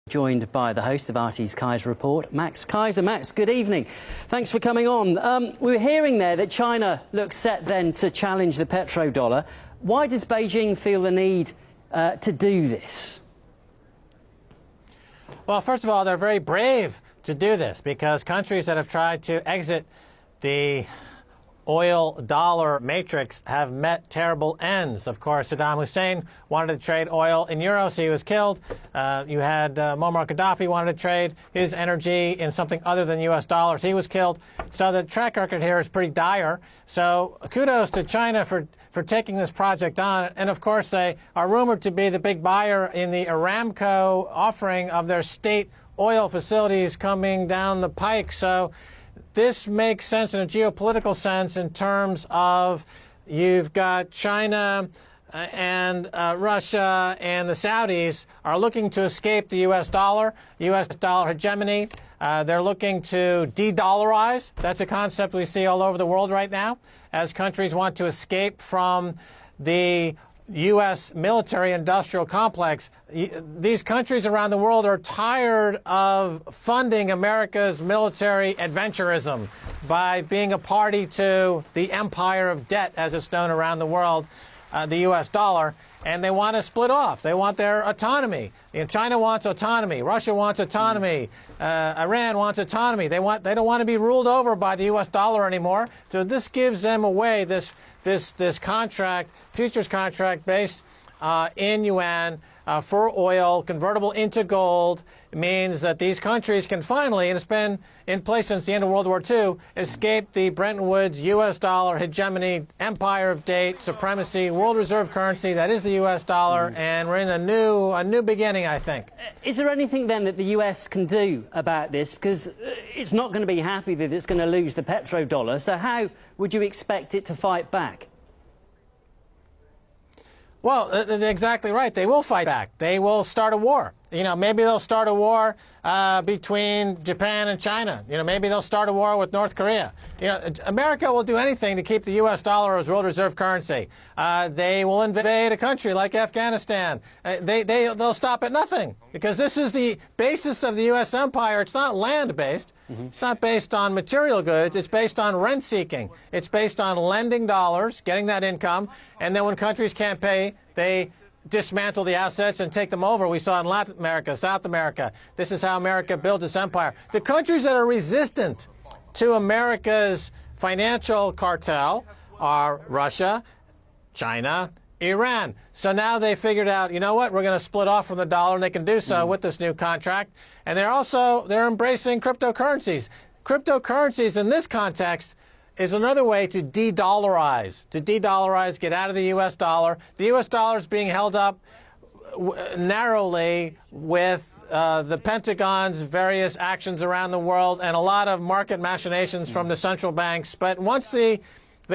Joined by the host of RT's Kaiser Report, Max Kaiser. Max, good evening. Thanks for coming on. We were hearing there that China looks set then to challenge the petrodollar. Why does Beijing feel the need to do this? Well, first of all, they're very brave to do this because countries that have tried to exit the oil-dollar matrix have met terrible ends. Of course, Saddam Hussein wanted to trade oil in euros. He was killed. You had Muammar Gaddafi wanted to trade his energy in something other than U.S. dollars. He was killed. So the track record here is pretty dire. So kudos to China for taking this project on. And, of course, they are rumored to be the big buyer in the Aramco offering of their state oil facilities coming down the pike. So this makes sense in a geopolitical sense in terms of you've got China and Russia and the Saudis are looking to escape the U.S. dollar hegemony. They're looking to de-dollarize. That's a concept we see all over the world right now as countries want to escape from the U.S. military-industrial complex. These countries around the world are tired of funding America's military adventurism by being a party to the empire of debt, as it's known around the world, the U.S. dollar, and they want to split off. They want their autonomy. China wants autonomy. Russia wants autonomy. Iran wants autonomy. They don't want to be ruled over by the U.S. dollar anymore. So this gives them away this contract, futures contract based in Yuan for oil, convertible into gold. It means that these countries can finally, and it's been in place since the end of World War II, escape the Bretton Woods U.S. dollar hegemony, empire of date, supremacy, world reserve currency. That is the U.S. dollar, and we're in a new beginning, I think. Is there anything then that the U.S. can do about this? Because it's not going to be happy that it's going to lose the petrodollar. So how would you expect it to fight back? Well, they're exactly right. They will fight back. They will start a war. Maybe they'll start a war between Japan and China. Maybe they'll start a war with North Korea. America will do anything to keep the U.S. dollar as world reserve currency. They will invade a country like Afghanistan. They'll stop at nothing because this is the basis of the U.S. empire. It's not land-based. It's not based on material goods. It's based on rent-seeking. It's based on lending dollars, getting that income, and then when countries can't pay, they dismantle the assets and take them over. We saw in Latin America, South America. This is how America built its empire. The countries that are resistant to America's financial cartel are Russia, China, Iran. So now they figured out, you know what, we're going to split off from the dollar, and they can do so with this new contract. And they're embracing cryptocurrencies. Cryptocurrencies in this context is another way to de-dollarize, get out of the U.S. dollar. The U.S. dollar is being held up narrowly with the Pentagon's various actions around the world and a lot of market machinations from the central banks. But once the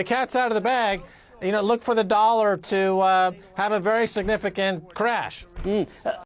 cat's out of the bag, look for the dollar to have a very significant crash.